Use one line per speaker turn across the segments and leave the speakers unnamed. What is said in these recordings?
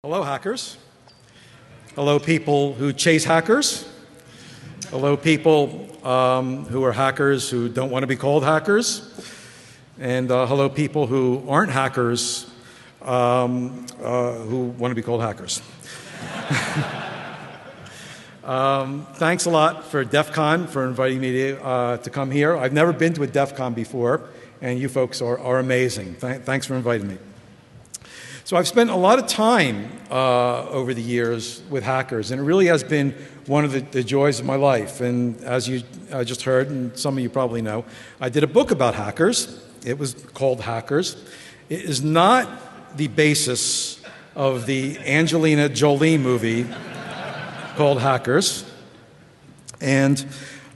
Hello, hackers. Hello, people who chase hackers. Hello, people who are hackers who don't want to be called hackers. And hello, people who aren't hackers who want to be called hackers. Thanks a lot for DEFCON for inviting me to come here. I've never been to a DEFCON before, and you folks are amazing. Thanks for inviting me. So I've spent a lot of time over the years with hackers, and it really has been one of the joys of my life. And as you just heard, and some of you probably know, I did a book about hackers. It was called Hackers. It is not the basis of the Angelina Jolie movie called Hackers. And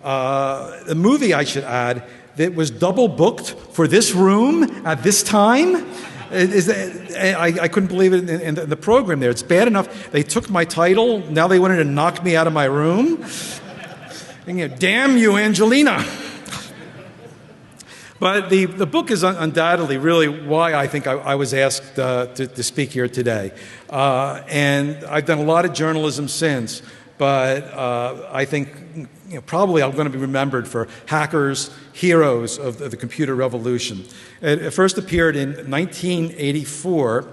the movie, I should add, that was double booked for this room at this time. I couldn't believe it in the program there. It's bad enough they took my title. Now they wanted to knock me out of my room. And, damn you, Angelina. But the book is undoubtedly really why I think I was asked to speak here today. And I've done a lot of journalism since, but I think probably I'm going to be remembered for hackers, heroes of the computer revolution. It first appeared in 1984.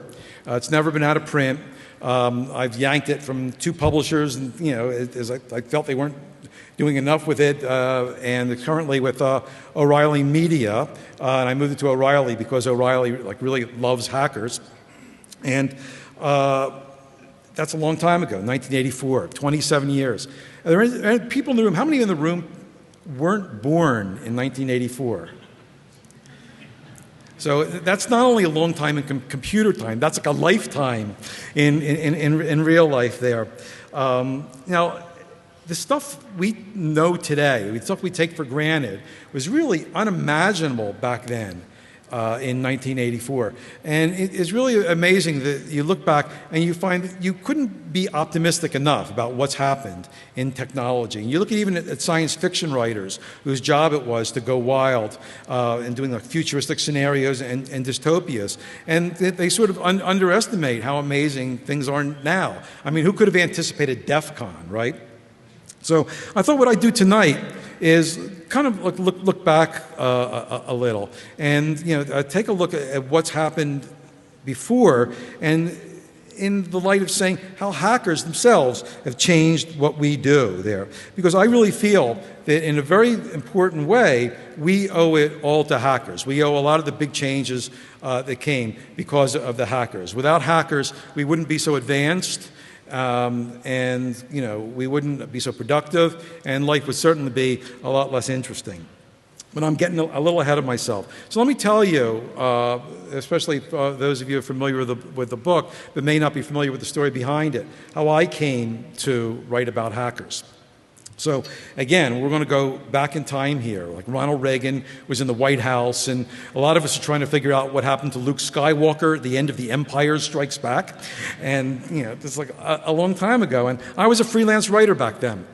It's never been out of print. I've yanked it from two publishers, and as I felt they weren't doing enough with it, and currently with O'Reilly Media, and I moved it to O'Reilly because O'Reilly really loves hackers, and that's a long time ago, 1984, 27 years. Are there people in the room? How many in the room weren't born in 1984? So that's not only a long time in computer time, that's like a lifetime in real life there. Now, the stuff we know today, the stuff we take for granted, was really unimaginable back then in 1984. And it's really amazing that you look back and you find that you couldn't be optimistic enough about what's happened in technology. And you look even at science fiction writers whose job it was to go wild and doing futuristic scenarios and dystopias. And they sort of underestimate how amazing things are now. I mean, who could have anticipated DEFCON, right? So I thought what I'd do tonight is kind of look back a little and take a look at what's happened before, and in the light of saying how hackers themselves have changed what we do there. Because I really feel that in a very important way, we owe it all to hackers. We owe a lot of the big changes that came because of the hackers. Without hackers, we wouldn't be so advanced. And we wouldn't be so productive, and life would certainly be a lot less interesting. But I'm getting a little ahead of myself. So let me tell you, especially those of you who are familiar with the book, but may not be familiar with the story behind it, how I came to write about hackers. So again, we're going to go back in time here. Like Ronald Reagan was in the White House, and a lot of us are trying to figure out what happened to Luke Skywalker at the end of The Empire Strikes Back. And, it's like a long time ago. And I was a freelance writer back then.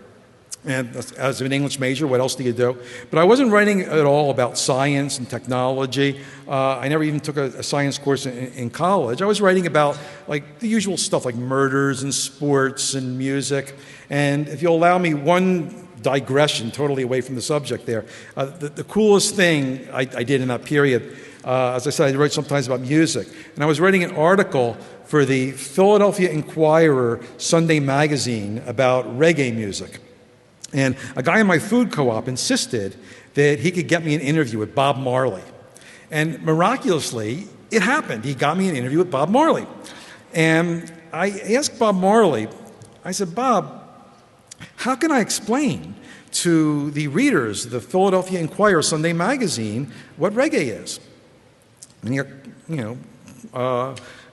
And as an English major, what else do you do? But I wasn't writing at all about science and technology. I never even took a science course in college. I was writing about the usual stuff like murders and sports and music. And if you'll allow me one digression totally away from the subject there, the coolest thing I did in that period, as I said, I write sometimes about music. And I was writing an article for the Philadelphia Inquirer Sunday magazine about reggae music. And a guy in my food co-op insisted that he could get me an interview with Bob Marley. And miraculously, it happened. He got me an interview with Bob Marley. And I asked Bob Marley, I said, Bob, how can I explain to the readers of the Philadelphia Inquirer Sunday magazine what reggae is? And he,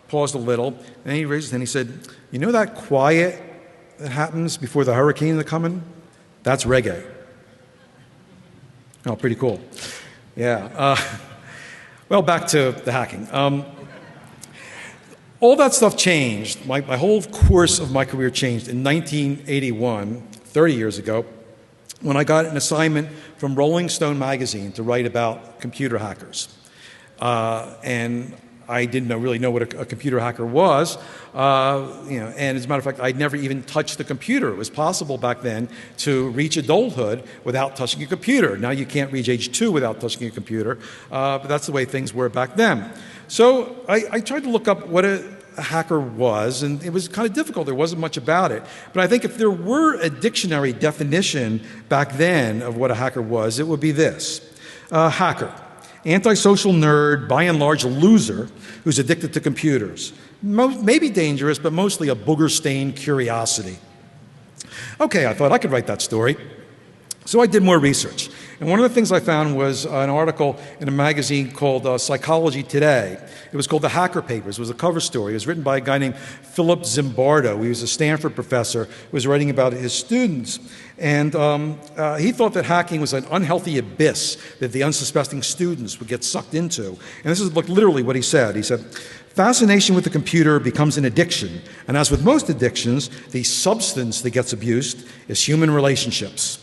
paused a little, and he raised his hand. He said, you know that quiet that happens before the hurricane is coming? That's reggae. Oh, pretty cool. Yeah. Well, back to the hacking. All that stuff changed. My whole course of my career changed in 1981, 30 years ago, when I got an assignment from Rolling Stone magazine to write about computer hackers. And I didn't really know what a computer hacker was, and as a matter of fact, I'd never even touched the computer. It was possible back then to reach adulthood without touching a computer. Now you can't reach age 2 without touching a computer, but that's the way things were back then. So I tried to look up what a hacker was, and it was kind of difficult. There wasn't much about it. But I think if there were a dictionary definition back then of what a hacker was, it would be this. Hacker. Antisocial nerd, by and large a loser, who's addicted to computers. Maybe dangerous, but mostly a booger-stained curiosity. Okay, I thought I could write that story. So I did more research. And one of the things I found was an article in a magazine called Psychology Today. It was called The Hacker Papers. It was a cover story. It was written by a guy named Philip Zimbardo. He was a Stanford professor who was writing about his students. And he thought that hacking was an unhealthy abyss that the unsuspecting students would get sucked into. And this is literally what he said. He said, fascination with the computer becomes an addiction. And as with most addictions, the substance that gets abused is human relationships.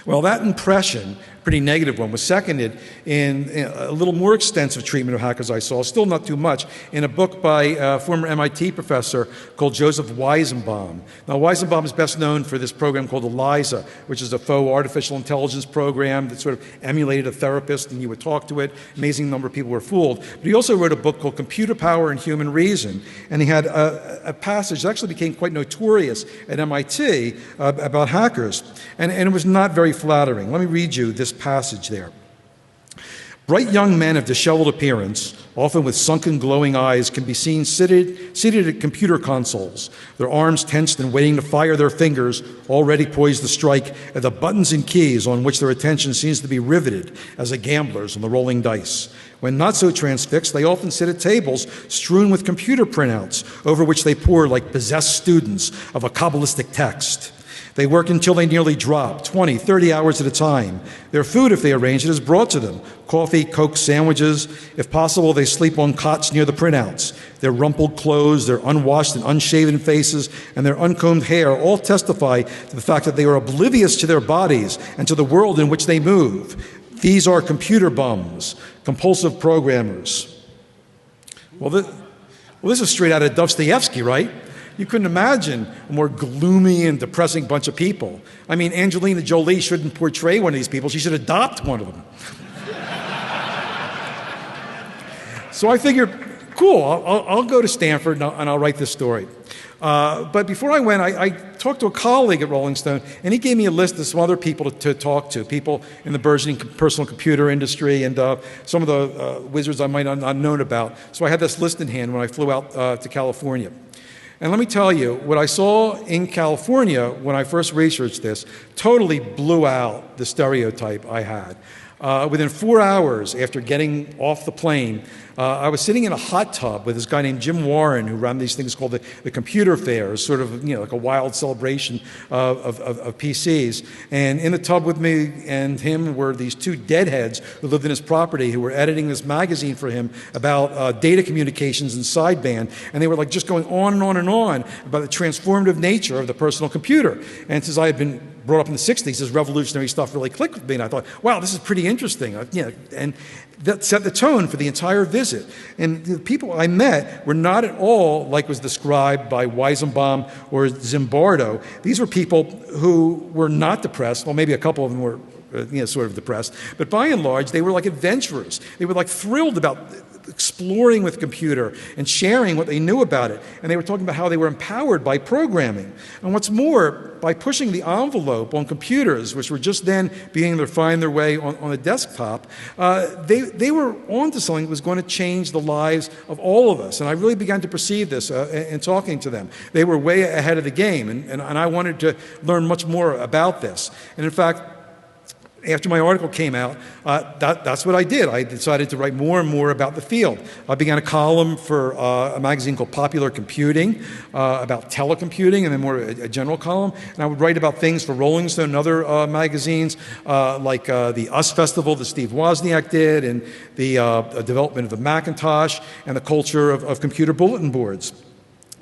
Well, that impression, pretty negative one, was seconded in a little more extensive treatment of hackers I saw, still not too much, in a book by a former MIT professor called Joseph Weizenbaum. Now, Weizenbaum is best known for this program called ELIZA, which is a faux artificial intelligence program that sort of emulated a therapist, and you would talk to it. Amazing number of people were fooled. But he also wrote a book called Computer Power and Human Reason, and he had a passage that actually became quite notorious at MIT about hackers, and it was not very flattering. Let me read you this passage there. Bright young men of disheveled appearance, often with sunken, glowing eyes, can be seen seated at computer consoles, their arms tensed and waiting to fire their fingers, already poised to strike at the buttons and keys on which their attention seems to be riveted as a gambler's on the rolling dice. When not so transfixed, they often sit at tables strewn with computer printouts, over which they pore like possessed students of a Kabbalistic text. They work until they nearly drop, 20, 30 hours at a time. Their food, if they arrange it, is brought to them. Coffee, Coke, sandwiches. If possible, they sleep on cots near the printouts. Their rumpled clothes, their unwashed and unshaven faces, and their uncombed hair all testify to the fact that they are oblivious to their bodies and to the world in which they move. These are computer bums, compulsive programmers. Well, this is straight out of Dostoevsky, right? You couldn't imagine a more gloomy and depressing bunch of people. I mean, Angelina Jolie shouldn't portray one of these people. She should adopt one of them. So I figured, cool, I'll go to Stanford and I'll write this story. But before I went, I talked to a colleague at Rolling Stone, and he gave me a list of some other people to talk to, people in the burgeoning personal computer industry and some of the wizards I might not have known about. So I had this list in hand when I flew out to California. And let me tell you, what I saw in California when I first researched this totally blew out the stereotype I had. Within 4 hours after getting off the plane, I was sitting in a hot tub with this guy named Jim Warren, who ran these things called the computer fairs, sort of, like a wild celebration of PCs. And in the tub with me and him were these two deadheads who lived in his property, who were editing this magazine for him about data communications and sideband. And they were just going on and on and on about the transformative nature of the personal computer. And since I had been brought up in the 60s, this revolutionary stuff really clicked with me, and I thought, wow, this is pretty interesting. And that set the tone for the entire visit. And the people I met were not at all like was described by Weizenbaum or Zimbardo. These were people who were not depressed. Well, maybe a couple of them were sort of depressed. But by and large, they were like adventurers. They were thrilled about exploring with computer and sharing what they knew about it. And they were talking about how they were empowered by programming. And what's more, by pushing the envelope on computers, which were just then beginning to find their way on a desktop, they were onto something that was going to change the lives of all of us. And I really began to perceive this in talking to them. They were way ahead of the game, and I wanted to learn much more about this. And in fact, after my article came out, that's what I did. I decided to write more and more about the field. I began a column for a magazine called Popular Computing about telecomputing, and then more a general column. And I would write about things for Rolling Stone and other magazines, like the US Festival that Steve Wozniak did, and the development of the Macintosh, and the culture of computer bulletin boards.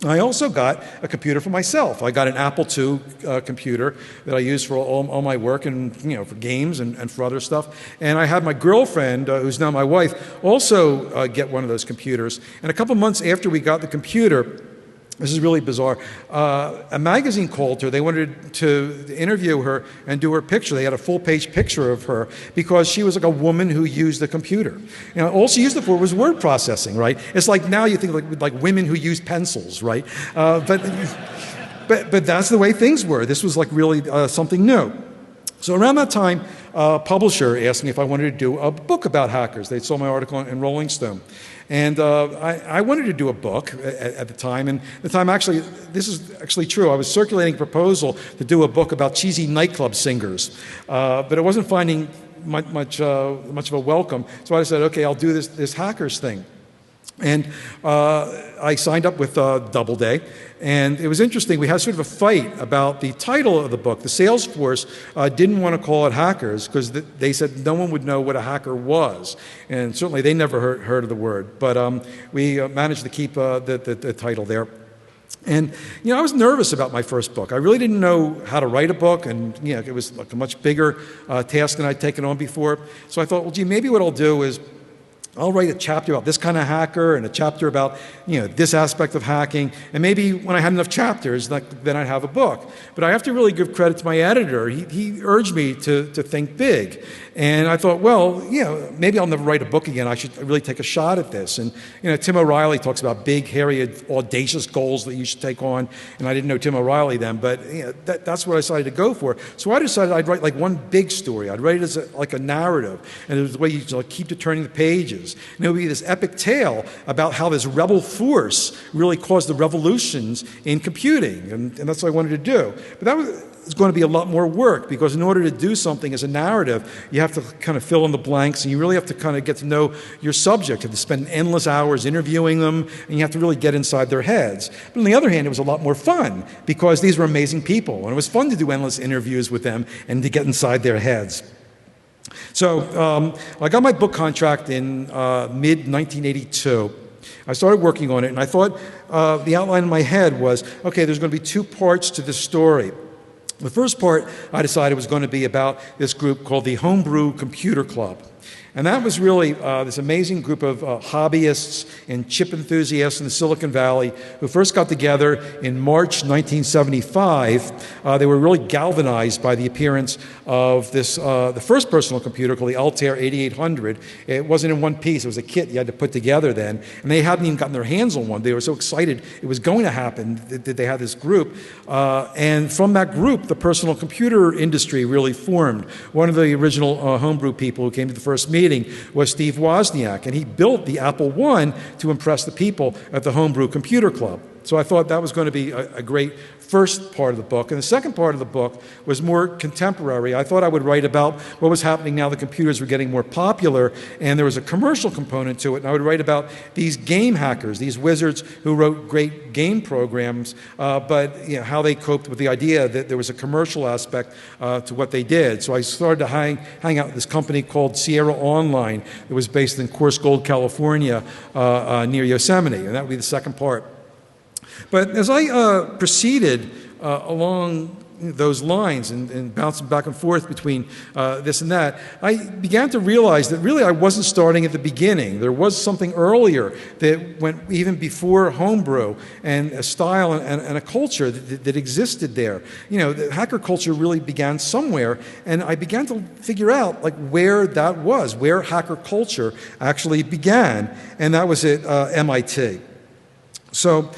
I also got a computer for myself. I got an Apple II computer that I use for all my work and for games and for other stuff. And I had my girlfriend, who's now my wife, also get one of those computers. And a couple months after we got the computer, this is really bizarre. A magazine called her. They wanted to interview her and do her picture. They had a full-page picture of her because she was like a woman who used the computer. All she used it for was word processing, right? It's like now you think like women who use pencils, right? But that's the way things were. This was like really something new. So around that time, a publisher asked me if I wanted to do a book about hackers. They saw my article in Rolling Stone. And I wanted to do a book at the time. And at the time, actually, this is actually true. I was circulating a proposal to do a book about cheesy nightclub singers. But it wasn't finding much of a welcome. So I said, okay, I'll do this hackers thing. And I signed up with Doubleday. And it was interesting. We had sort of a fight about the title of the book. The sales force didn't want to call it Hackers because they said no one would know what a hacker was. And certainly they never heard of the word. But we managed to keep the title there. And, I was nervous about my first book. I really didn't know how to write a book, and, it was like a much bigger task than I'd taken on before. So I thought, well, gee, maybe what I'll do is I'll write a chapter about this kind of hacker and a chapter about, this aspect of hacking. And maybe when I had enough chapters, then I'd have a book. But I have to really give credit to my editor. He urged me to think big. And I thought, well, maybe I'll never write a book again. I should really take a shot at this. And, Tim O'Reilly talks about big, hairy, audacious goals that you should take on. And I didn't know Tim O'Reilly then, but that's what I decided to go for. So I decided I'd write like one big story. I'd write it as like a narrative. And it was the way you keep turning the pages. And it would be this epic tale about how this rebel force really caused the revolutions in computing. And that's what I wanted to do. But that was going to be a lot more work because in order to do something as a narrative, you have to kind of fill in the blanks and you really have to kind of get to know your subject. You have to spend endless hours interviewing them and you have to really get inside their heads. But on the other hand, it was a lot more fun because these were amazing people and it was fun to do endless interviews with them and to get inside their heads. So I got my book contract in mid-1982. I started working on it, and I thought the outline in my head was, okay, there's going to be two parts to this story. The first part, I decided was going to be about this group called the Homebrew Computer Club. And that was really this amazing group of hobbyists and chip enthusiasts in the Silicon Valley who first got together in March 1975. They were really galvanized by the appearance of this, the first personal computer called the Altair 8800. It wasn't in one piece. It was a kit you had to put together then. And they hadn't even gotten their hands on one. They were so excited it was going to happen that they had this group. And from that group, the personal computer industry really formed. One of the original homebrew people who came to the first meeting was Steve Wozniak, and he built the Apple I to impress the people at the Homebrew Computer Club. So I thought that was going to be a great first part of the book. And the second part of the book was more contemporary. I thought I would write about what was happening now that computers were getting more popular, and there was a commercial component to it. And I would write about these game hackers, these wizards who wrote great game programs, but how they coped with the idea that there was a commercial aspect to what they did. So I started to hang out with this company called Sierra Online that was based in Coarse Gold, California, near Yosemite. And that would be the second part. But as I proceeded along those lines and bouncing back and forth between this and that, I began to realize that really I wasn't starting at the beginning. There was something earlier that went even before homebrew and a style and a culture that existed there. The hacker culture really began somewhere, and I began to figure out where that was, where hacker culture actually began, and that was at MIT. So,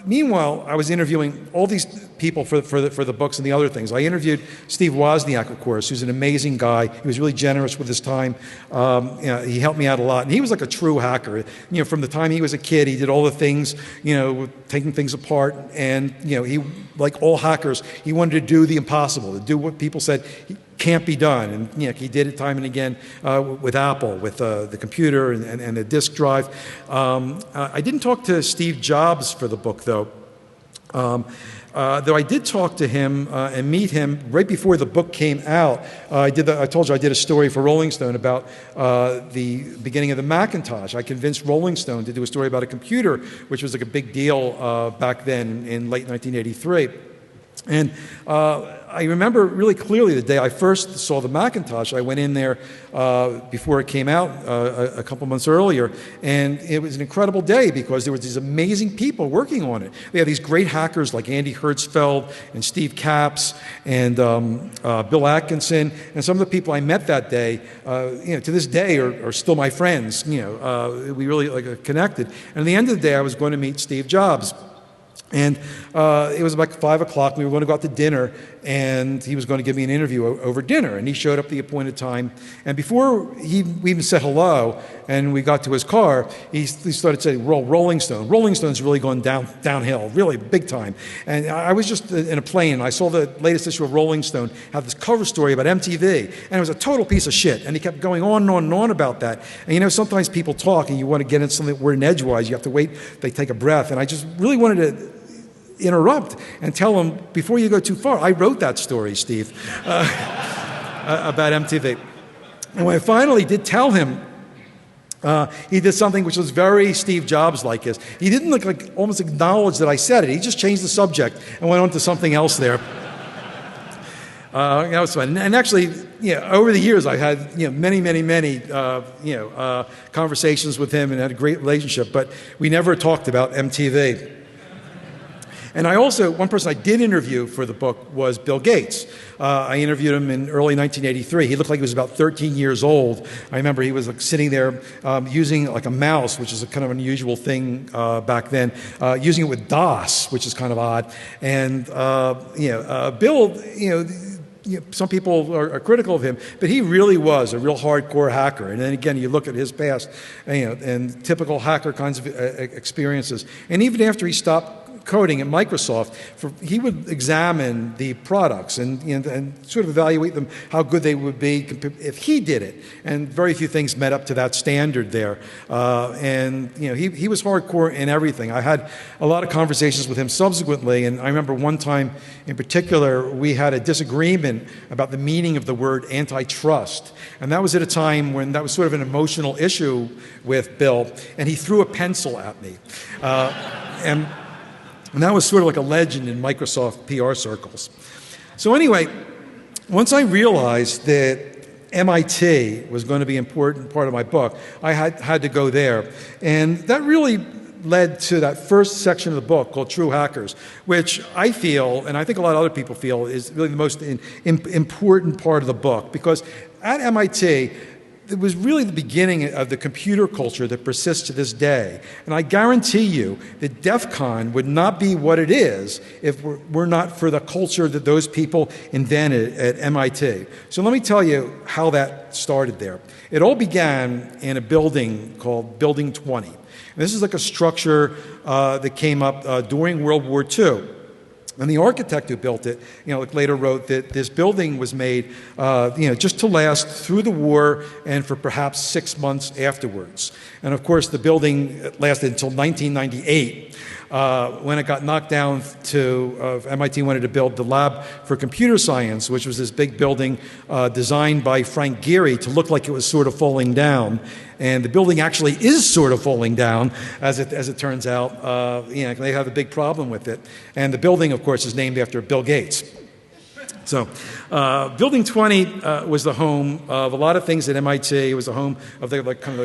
meanwhile, I was interviewing all these people for the books and the other things. I interviewed Steve Wozniak, of course, who's an amazing guy. He was really generous with his time. He helped me out a lot. And he was like a true hacker. From the time he was a kid, he did all the things, taking things apart. And, he, like all hackers, he wanted to do the impossible, to do what people said can't be done. And he did it time and again with Apple, with the computer and the disk drive. I didn't talk to Steve Jobs for the book, though. Though I did talk to him and meet him right before the book came out. I told you I did a story for Rolling Stone about the beginning of the Macintosh. I convinced Rolling Stone to do a story about a computer, which was like a big deal back then in late 1983. And I remember really clearly the day I first saw the Macintosh. I went in there before it came out a couple months earlier, and it was an incredible day because there were these amazing people working on it. We had these great hackers like Andy Hertzfeld and Steve Capps and Bill Atkinson, and some of the people I met that day, to this day are still my friends. We really connected. And at the end of the day, I was going to meet Steve Jobs. And it was about 5 o'clock. We were going to go out to dinner, and he was going to give me an interview over dinner. And he showed up at the appointed time. And before we even said hello, and we got to his car, he started saying, Rolling Stone. Rolling Stone's really going downhill, really big time. And I was just in a plane, and I saw the latest issue of Rolling Stone have this cover story about MTV, and it was a total piece of shit. And he kept going on and on and on about that. And sometimes people talk, and you want to get into something word edgewise. You have to wait, they take a breath. And I just really wanted to interrupt and tell him, before you go too far, I wrote that story, Steve, about MTV. And when I finally did tell him, he did something which was very Steve Jobs-like. He didn't almost acknowledge that I said it. He just changed the subject and went on to something else there. That was fun. And actually, over the years, I had many conversations with him and had a great relationship, but we never talked about MTV. And one person I did interview for the book was Bill Gates. I interviewed him in early 1983. He looked like he was about 13 years old. I remember he was sitting there using a mouse, which is a kind of unusual thing back then, using it with DOS, which is kind of odd. And Bill, some people are critical of him, but he really was a real hardcore hacker. And then again, you look at his past, and typical hacker kinds of experiences. And even after he stopped coding at Microsoft, he would examine the products and sort of evaluate them, how good they would be if he did it. And very few things met up to that standard there. He was hardcore in everything. I had a lot of conversations with him subsequently, and I remember one time in particular, we had a disagreement about the meaning of the word antitrust. And that was at a time when that was sort of an emotional issue with Bill, and he threw a pencil at me. And that was sort of like a legend in Microsoft PR circles. So anyway, once I realized that MIT was going to be an important part of my book, I had to go there. And that really led to that first section of the book called True Hackers, which I feel, and I think a lot of other people feel, is really the most important part of the book. Because at MIT, it was really the beginning of the computer culture that persists to this day. And I guarantee you that DEFCON would not be what it is if it were not for the culture that those people invented at MIT. So let me tell you how that started there. It all began in a building called Building 20. And this is like a structure that came up during World War II. And the architect who built it, later wrote that this building was made, just to last through the war and for perhaps 6 months afterwards. And of course, the building lasted until 1998. When it got knocked down MIT wanted to build the Lab for Computer Science, which was this big building designed by Frank Gehry to look like it was sort of falling down. And the building actually is sort of falling down, as it turns out. They have a big problem with it. And the building, of course, is named after Bill Gates. So Building 20 was the home of a lot of things at MIT. It was the home of their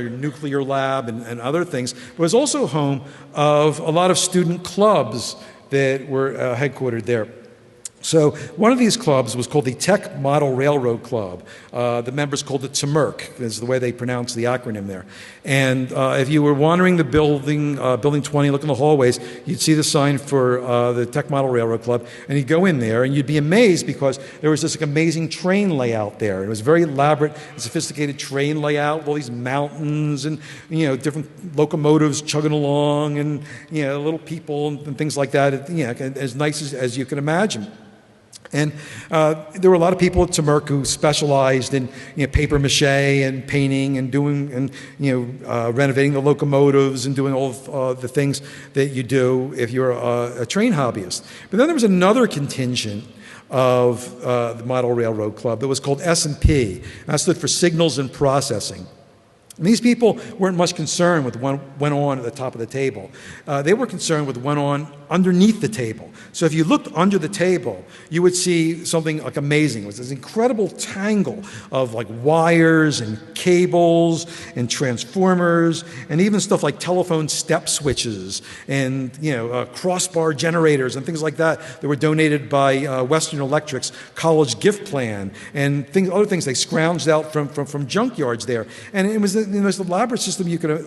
nuclear lab and other things. But it was also home of a lot of student clubs that were headquartered there. So one of these clubs was called the Tech Model Railroad Club. The members called it TMRC, is the way they pronounce the acronym there. And if you were wandering the building, Building 20, look in the hallways, you'd see the sign for the Tech Model Railroad Club, and you'd go in there, and you'd be amazed because there was this amazing train layout there. It was very elaborate, sophisticated train layout with all these mountains and different locomotives chugging along, and little people and things like that. As nice as you can imagine. And there were a lot of people at Temurk who specialized in paper mache and painting and doing and renovating the locomotives and doing all of the things that you do if you're a train hobbyist. But then there was another contingent of the Model Railroad Club that was called S&P. And that stood for Signals and Processing. And these people weren't much concerned with what went on at the top of the table. They were concerned with what went on underneath the table. So if you looked under the table, you would see something like amazing. It was this incredible tangle of like wires and cables and transformers and even stuff like telephone step switches and crossbar generators and things like that were donated by Western Electric's college gift plan and other things they scrounged out from junkyards there. And it was the most elaborate system you could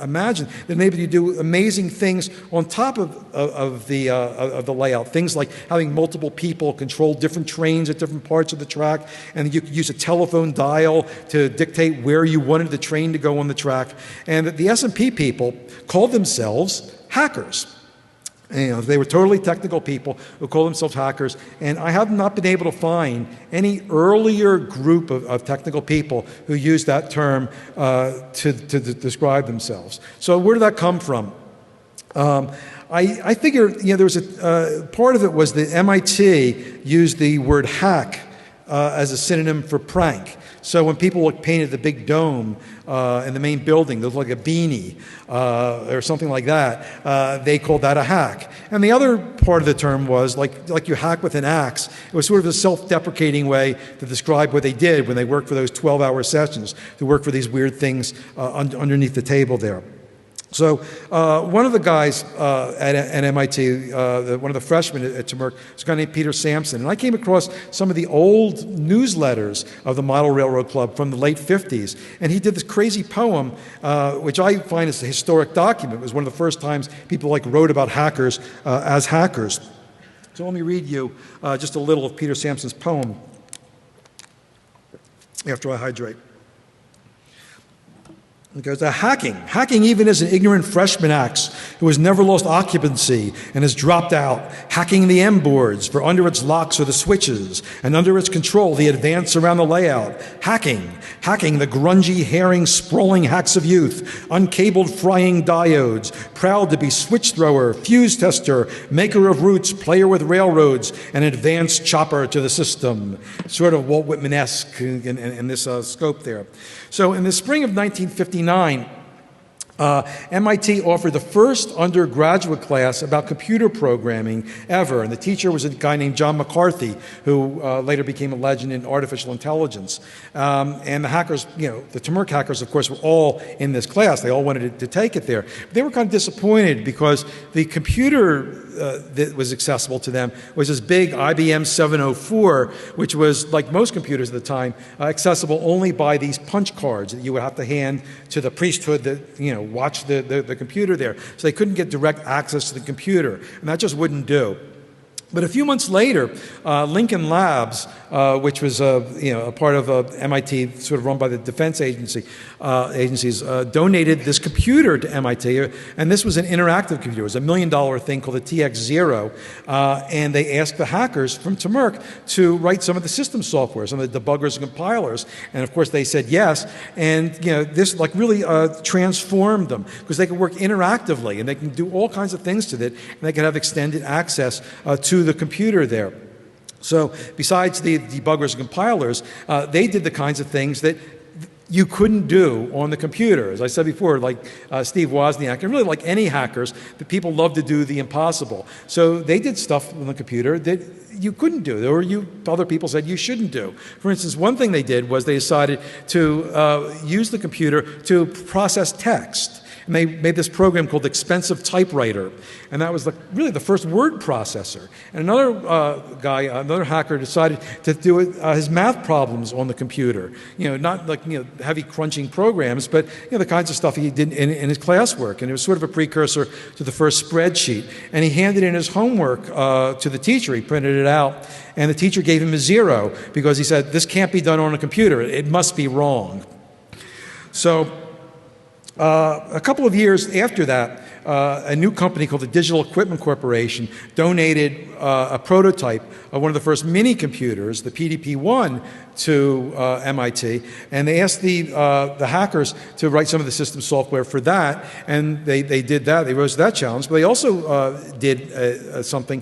imagine that enabled you to do amazing things on top of the layout. Things like having multiple people control different trains at different parts of the track, and you could use a telephone dial to dictate where you wanted the train to go on the track. And the S&P people called themselves hackers. They were totally technical people who called themselves hackers, and I have not been able to find any earlier group of technical people who used that term to describe themselves. So where did that come from? I figure there was a part of it was that MIT used the word hack as a synonym for prank. So when people painted the big dome in the main building, that looked like a beanie or something like that, they called that a hack. And the other part of the term was like you hack with an axe. It was sort of a self-deprecating way to describe what they did when they worked for those 12-hour sessions, to work for these weird things underneath the table there. So one of the guys at MIT, one of the freshmen at Temurk, was a guy named Peter Sampson. And I came across some of the old newsletters of the Model Railroad Club from the late 50s. And he did this crazy poem, which I find is a historic document. It was one of the first times people wrote about hackers as hackers. So let me read you just a little of Peter Sampson's poem after I hydrate. It goes, hacking even as an ignorant freshman acts, who has never lost occupancy and has dropped out, hacking the M boards, for under its locks are the switches, and under its control the advance around the layout. Hacking the grungy, herring, sprawling hacks of youth, uncabled frying diodes, proud to be switch thrower, fuse tester, maker of routes, player with railroads, and advanced chopper to the system. Sort of Walt Whitman-esque in this scope there. So in the spring of 1959, MIT offered the first undergraduate class about computer programming ever, and the teacher was a guy named John McCarthy, who later became a legend in artificial intelligence. And the hackers, the Temurk hackers, of course, were all in this class. They all wanted to take it there. But they were kind of disappointed because the computer that was accessible to them was this big IBM 704, which was, like most computers at the time, accessible only by these punch cards that you would have to hand to the priesthood that, watched the computer there. So they couldn't get direct access to the computer, and that just wouldn't do. But a few months later, Lincoln Labs, which was a part of MIT, sort of run by the defense agencies, donated this computer to MIT, and this was an interactive computer. It was $1 million thing called the TX0, and they asked the hackers from Temurk to write some of the system software, some of the debuggers and compilers, and of course they said yes. And this really transformed them because they could work interactively and they can do all kinds of things to it, and they could have extended access to the computer there. So besides the debuggers and compilers, they did the kinds of things that you couldn't do on the computer. As I said before, like Steve Wozniak, and really like any hackers, the people love to do the impossible. So they did stuff on the computer that you couldn't do, or other people said you shouldn't do. For instance, one thing they did was they decided to use the computer to process text. And they made this program called Expensive Typewriter. And that was really the first word processor. And another hacker decided to do his math problems on the computer. Not like heavy crunching programs, but the kinds of stuff he did in his classwork. And it was sort of a precursor to the first spreadsheet. And he handed in his homework to the teacher. He printed it out. And the teacher gave him a 0 because he said, this can't be done on a computer. It must be wrong. So A couple of years after that, a new company called the Digital Equipment Corporation donated a prototype of one of the first mini computers, the PDP-1, to MIT, and they asked the hackers to write some of the system software for that, and they did that. They rose to that challenge, but they also did something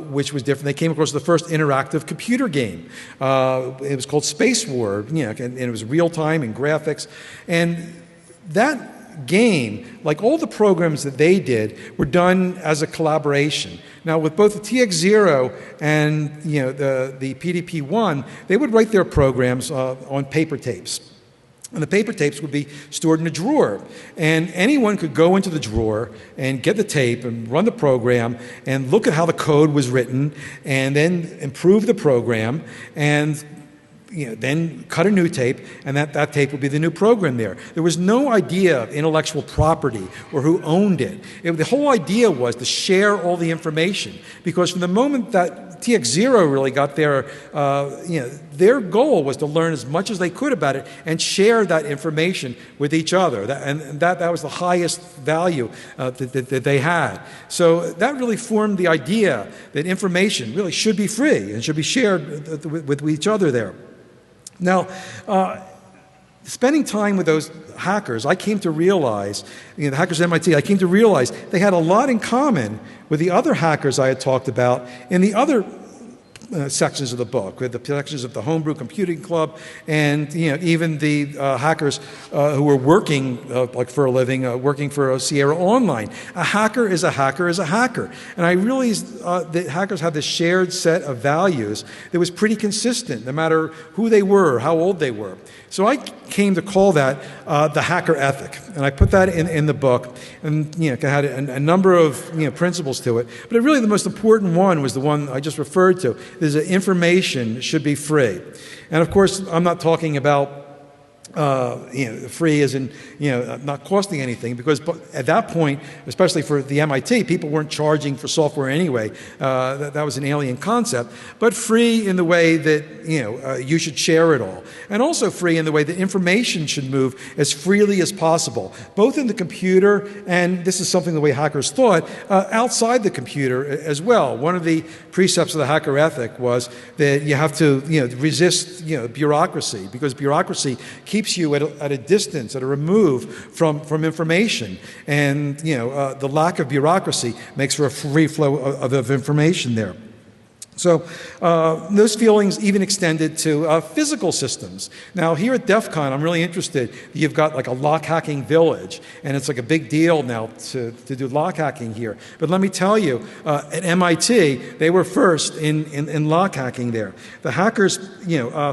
which was different. They came across the first interactive computer game. It was called Space War, and it was real-time and graphics, and that game, like all the programs that they did, were done as a collaboration. Now, with both the TX0 and the PDP-1, they would write their programs on paper tapes. And the paper tapes would be stored in a drawer. And anyone could go into the drawer and get the tape and run the program and look at how the code was written and then improve the program and then cut a new tape, and that tape would be the new program there. There was no idea of intellectual property or who owned it. The whole idea was to share all the information, because from the moment that TX0 really got there, their goal was to learn as much as they could about it and share that information with each other. That was the highest value that they had. So that really formed the idea that information really should be free and should be shared with each other there. Now, spending time with those hackers, I came to realize, the hackers at MIT, I came to realize they had a lot in common with the other hackers I had talked about in the other sections of the book, with the sections of the Homebrew Computing Club, and even the hackers who were working like for a living, working for Sierra Online. A hacker is a hacker is a hacker, and I realized that hackers had this shared set of values that was pretty consistent, no matter who they were, how old they were. So I came to call that the hacker ethic, and I put that in the book, and it had a number of principles to it. But really, the most important one was the one I just referred to: is that information should be free. And of course, I'm not talking about free as in not costing anything, because at that point, especially for the MIT, people weren't charging for software anyway. That was an alien concept. But free in the way that you should share it all, and also free in the way that information should move as freely as possible, both in the computer, and this is something the way hackers thought, outside the computer as well. One of the precepts of the hacker ethic was that you have to resist bureaucracy, because bureaucracy keeps you at a distance, at a remove from information, and the lack of bureaucracy makes for a free flow of information there. So those feelings even extended to physical systems. Now, here at DEFCON, I'm really interested. You've got like a lock hacking village, and it's like a big deal now to do lock hacking here. But let me tell you, at MIT, they were first in lock hacking there. The hackers,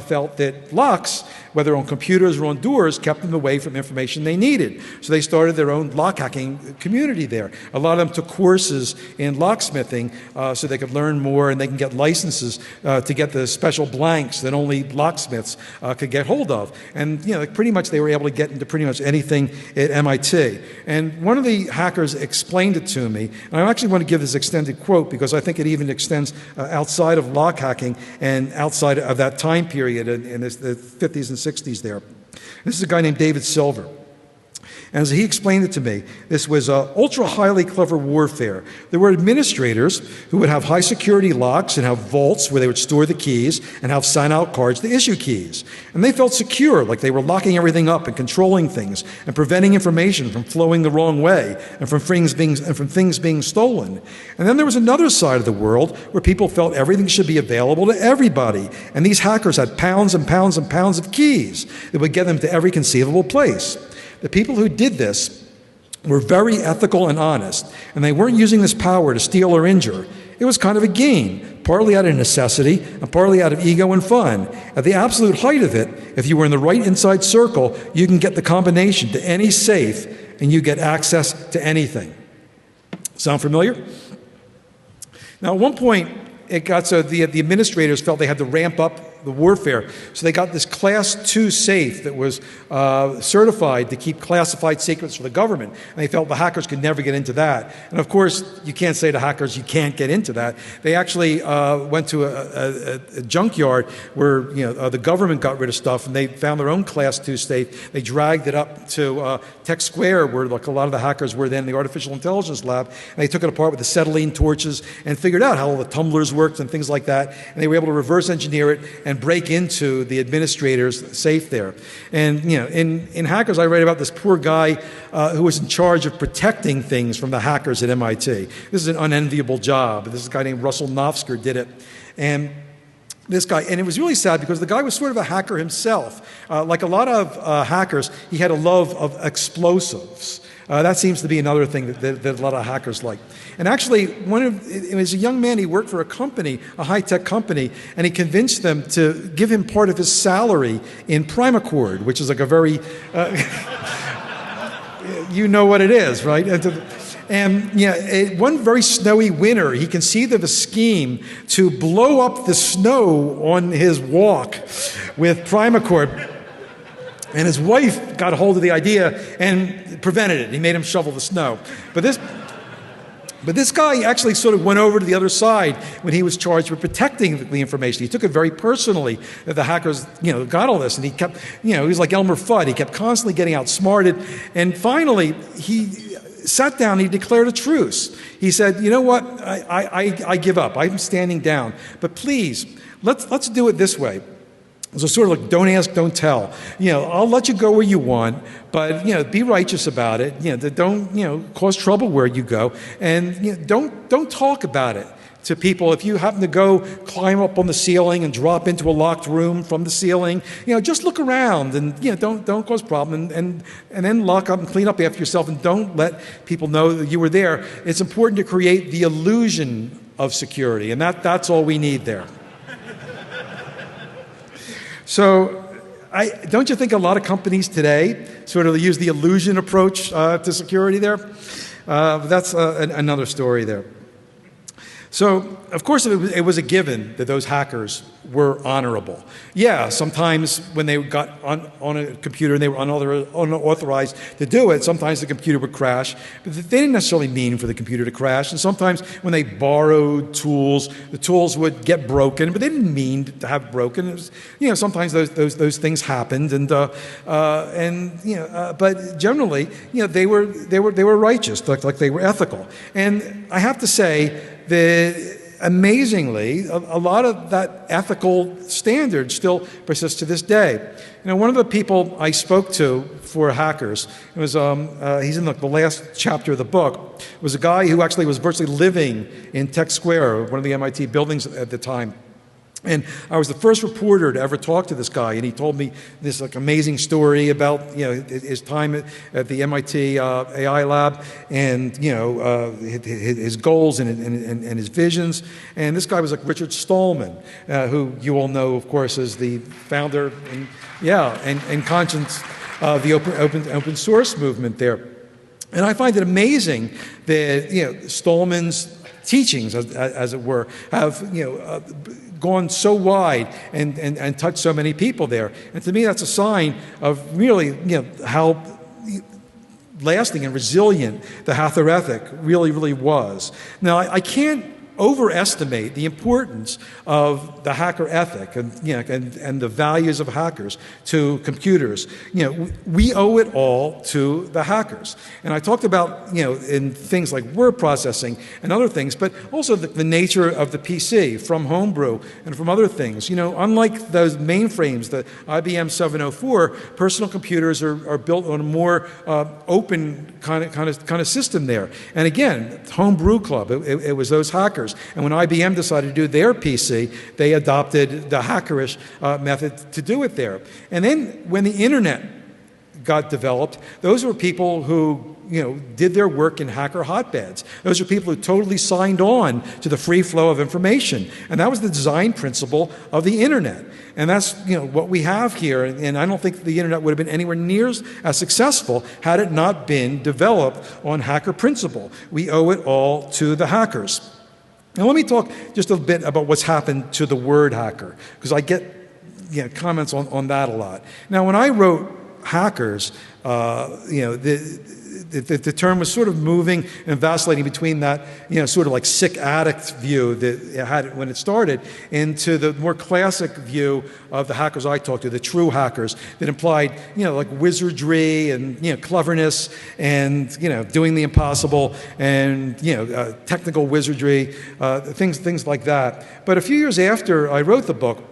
felt that locks, whether on computers or on doors, kept them away from information they needed. So they started their own lock hacking community there. A lot of them took courses in locksmithing so they could learn more, and they can get licenses to get the special blanks that only locksmiths could get hold of. And pretty much they were able to get into pretty much anything at MIT. And one of the hackers explained it to me, and I actually want to give this extended quote because I think it even extends outside of lock hacking and outside of that time period in the 50s and 60s there. This is a guy named David Silver. And as he explained it to me, this was ultra highly clever warfare. There were administrators who would have high security locks and have vaults where they would store the keys and have sign-out cards to issue keys. And they felt secure, like they were locking everything up and controlling things and preventing information from flowing the wrong way and from things being stolen. And then there was another side of the world where people felt everything should be available to everybody. And these hackers had pounds and pounds and pounds of keys that would get them to every conceivable place. The people who did this were very ethical and honest, and they weren't using this power to steal or injure. It was kind of a game, partly out of necessity and partly out of ego and fun. At the absolute height of it, if you were in the right inside circle, you can get the combination to any safe and you get access to anything. Sound familiar? Now, at one point, it got so the administrators felt they had to ramp up the warfare. So they got this Class 2 safe that was certified to keep classified secrets for the government. And they felt the hackers could never get into that. And of course, you can't say to hackers, you can't get into that. They actually went to a junkyard where the government got rid of stuff, and they found their own Class 2 safe. They dragged it up to Tech Square, where like a lot of the hackers were then in the artificial intelligence lab, and they took it apart with acetylene torches and figured out how all the tumblers worked and things like that. And they were able to reverse engineer it and break into the administrator's safe there. And in Hackers, I read about this poor guy who was in charge of protecting things from the hackers at MIT. This is an unenviable job. This is a guy named Russell Nofsker did it. And this guy, and it was really sad because the guy was sort of a hacker himself. Like a lot of hackers, he had a love of explosives. That seems to be another thing that a lot of hackers like. And actually, it was a young man, he worked for a company, a high-tech company, and he convinced them to give him part of his salary in Primacord, which is like a very, you know what it is, right? And one very snowy winter, he conceived of a scheme to blow up the snow on his walk with Primacord. And his wife got a hold of the idea and prevented it. He made him shovel the snow. But this guy actually sort of went over to the other side when he was charged with protecting the information. He took it very personally that the hackers, got all this. And he kept, he was like Elmer Fudd. He kept constantly getting outsmarted. And finally, he sat down, he declared a truce. He said, you know what, I give up. I'm standing down. But please, let's do it this way. So sort of like, don't ask, don't tell. I'll let you go where you want, but be righteous about it. Don't cause trouble where you go, and don't talk about it to people. If you happen to go climb up on the ceiling and drop into a locked room from the ceiling, just look around and don't cause problem, and then lock up and clean up after yourself, and don't let people know that you were there. It's important to create the illusion of security, and that's all we need there. So don't you think a lot of companies today sort of use the illusion approach to security there? That's another story there. So, of course, it was a given that those hackers were honorable. Yeah, sometimes when they got on a computer and they were unauthorized to do it, sometimes the computer would crash. But they didn't necessarily mean for the computer to crash. And sometimes when they borrowed tools, the tools would get broken, but they didn't mean to have broken. It was, sometimes those things happened, but generally, they were righteous, like they were ethical. And I have to say that amazingly, a lot of that ethical standard still persists to this day. One of the people I spoke to for hackers, it was he's in the last chapter of the book, was a guy who actually was virtually living in Tech Square, one of the MIT buildings at the time. And I was the first reporter to ever talk to this guy, and he told me this amazing story about his time at the MIT AI lab, and his goals and his visions. And this guy was like Richard Stallman, who you all know, of course, as the founder and conscience of the open source movement there. And I find it amazing that Stallman's teachings, as it were, have gone so wide and touched so many people there. And to me, that's a sign of really how lasting and resilient the hacker ethic really was. Now, I can't overestimate the importance of the hacker ethic and the values of hackers to computers. We owe it all to the hackers. And I talked about in things like word processing and other things, but also the nature of the PC from homebrew and from other things. Unlike those mainframes, the IBM 704, personal computers are built on a more open kind of system there. And again, Homebrew Club, it was those hackers. And when IBM decided to do their PC, they adopted the hackerish method to do it there. And then when the internet got developed, those were people who did their work in hacker hotbeds. Those are people who totally signed on to the free flow of information. And that was the design principle of the internet. And that's what we have here. And I don't think the internet would have been anywhere near as successful had it not been developed on hacker principle. We owe it all to the hackers. Now let me talk just a bit about what's happened to the word hacker, because I get comments on that a lot. Now, when I wrote Hackers, the term was sort of moving and vacillating between that, sort of like sick addict view that it had when it started, into the more classic view of the hackers I talked to, the true hackers, that implied, like wizardry and, cleverness and, doing the impossible and, technical wizardry, things like that. But a few years after I wrote the book,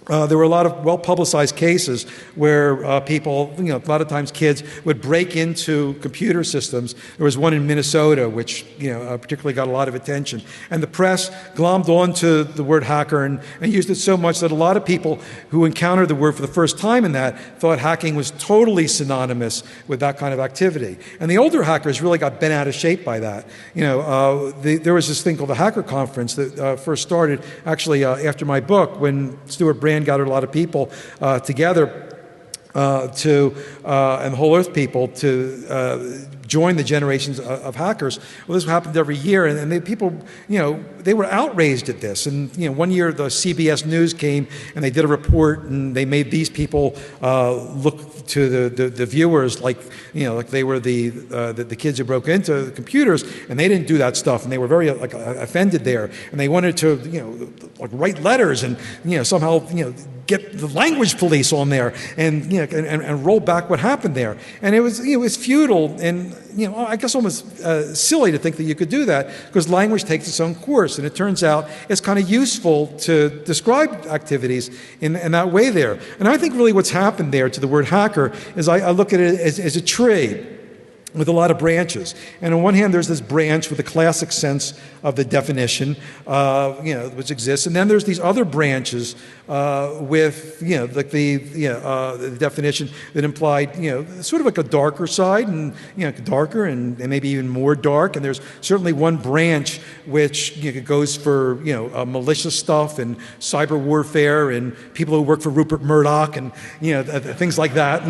there were a lot of well-publicized cases where people, a lot of times kids, would break into computer systems. There was one in Minnesota which, particularly got a lot of attention. And the press glommed onto the word hacker and used it so much that a lot of people who encountered the word for the first time in that thought hacking was totally synonymous with that kind of activity. And the older hackers really got bent out of shape by that. There was this thing called the Hacker Conference that first started actually after my book, when Stuart Brand gathered a lot of people together and the Whole Earth people to join the generations of hackers. Well, this happened every year, and people, they were outraged at this. And one year the CBS News came and they did a report, and they made these people look to the viewers like they were the kids who broke into the computers, and they didn't do that stuff, and they were very offended there, and they wanted to write letters and somehow get the language police on there and and roll back what happened there. And it was futile and I guess almost silly to think that you could do that, because language takes its own course, and it turns out it's kind of useful to describe activities in that way there. And I think really what's happened there to the word hacker is I look at it as a tree with a lot of branches. And on one hand, there's this branch with the classic sense of the definition, which exists. And then there's these other branches with, like the definition that implied, sort of like a darker side and, darker and maybe even more dark. And there's certainly one branch which goes for, malicious stuff and cyber warfare and people who work for Rupert Murdoch and, things like that.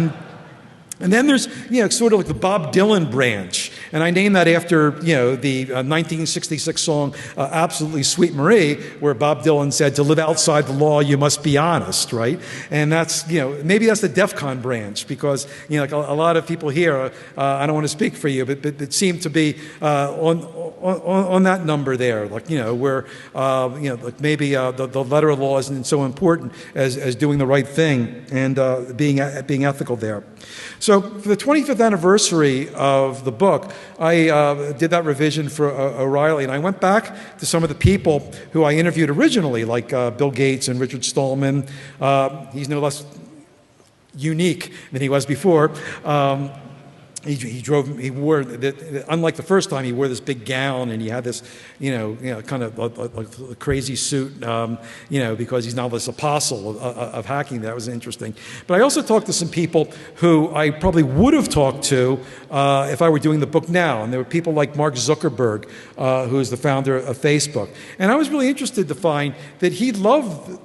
And then there's, sort of like the Bob Dylan branch. And I named that after, the 1966 song, Absolutely Sweet Marie, where Bob Dylan said, to live outside the law, you must be honest, right? And that's, maybe that's the DEFCON branch, because, like a lot of people here, I don't want to speak for you, but it seemed to be on that number there, like, where, like maybe the letter of law isn't so important as doing the right thing and being ethical there. So for the 25th anniversary of the book, I did that revision for O'Reilly, and I went back to some of the people who I interviewed originally, like Bill Gates and Richard Stallman. He's no less unique than he was before. He wore, unlike the first time, he wore this big gown, and he had this, kind of like a crazy suit, because he's now this apostle of hacking. That was interesting. But I also talked to some people who I probably would have talked to if I were doing the book now. And there were people like Mark Zuckerberg, who is the founder of Facebook. And I was really interested to find that he loved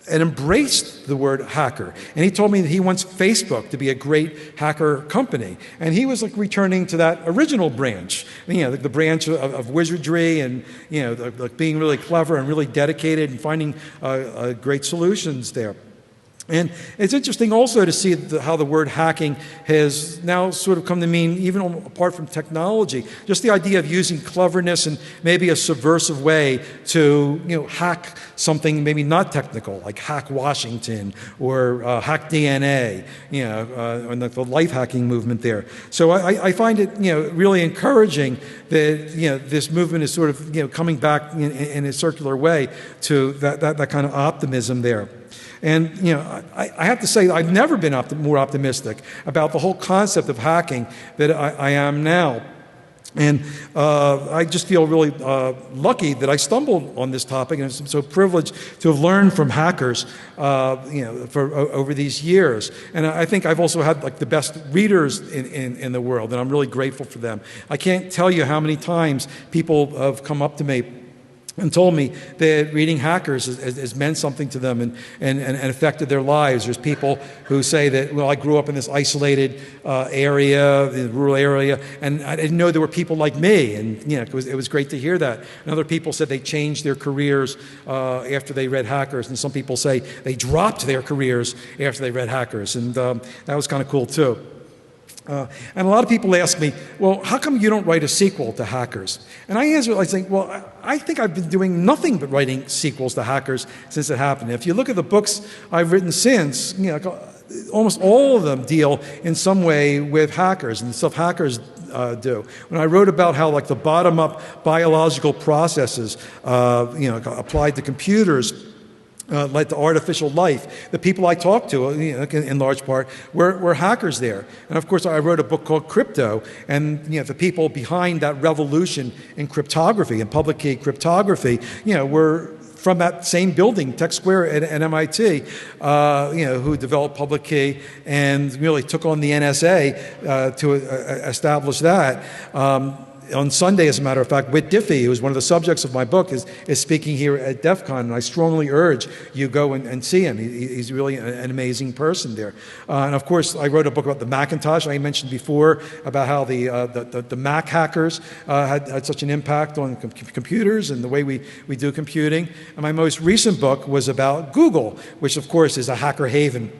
and embraced the word hacker. And he told me that he wants Facebook to be a great hacker company. And he was like returning to that original branch, the branch of wizardry and, like being really clever and really dedicated and finding great solutions there. And it's interesting also to see how the word hacking has now sort of come to mean, even apart from technology, just the idea of using cleverness and maybe a subversive way to, hack something maybe not technical, like hack Washington or hack DNA, and the life hacking movement there. So I find it, really encouraging that, this movement is sort of, coming back in a circular way to that kind of optimism there. And, I have to say I've never been more optimistic about the whole concept of hacking than I am now. And I just feel really lucky that I stumbled on this topic, and I'm so privileged to have learned from hackers, over these years. And I think I've also had like the best readers in the world, and I'm really grateful for them. I can't tell you how many times people have come up to me and told me that reading Hackers has meant something to them and affected their lives. There's people who say that, well, I grew up in this isolated area, the rural area, and I didn't know there were people like me. And it was great to hear that. And other people said they changed their careers after they read Hackers. And some people say they dropped their careers after they read Hackers. And that was kind of cool, too. And a lot of people ask me, well, how come you don't write a sequel to Hackers? And I answer, I think, well, I think I've been doing nothing but writing sequels to Hackers since it happened. If you look at the books I've written since, almost all of them deal in some way with hackers and the stuff hackers do. When I wrote about how, like, the bottom-up biological processes, applied to computers, led to artificial life. The people I talked to, in large part, were hackers there. And of course, I wrote a book called Crypto, and the people behind that revolution in cryptography and public key cryptography, were from that same building, Tech Square at MIT, who developed public key and really took on the NSA to establish that. On Sunday, as a matter of fact, Whit Diffie, who is one of the subjects of my book, is speaking here at DEFCON, and I strongly urge you go and see him. He's really an amazing person there. And of course, I wrote a book about the Macintosh. I mentioned before about how the Mac hackers had such an impact on computers and the way we do computing. And my most recent book was about Google, which of course is a hacker haven.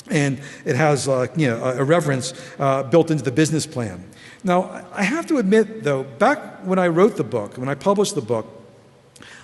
And it has a reverence built into the business plan. Now, I have to admit, though, back when I wrote the book, when I published the book,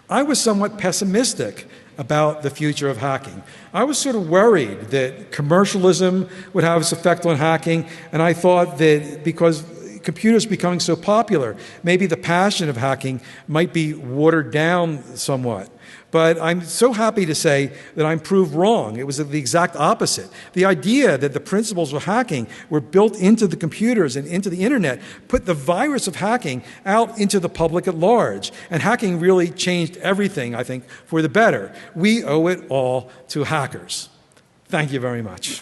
I was somewhat pessimistic about the future of hacking. I was sort of worried that commercialism would have its effect on hacking, and I thought that because computers becoming so popular, maybe the passion of hacking might be watered down somewhat. But I'm so happy to say that I'm proved wrong. It was the exact opposite. The idea that the principles of hacking were built into the computers and into the internet put the virus of hacking out into the public at large. And hacking really changed everything, I think, for the better. We owe it all to hackers. Thank you very much.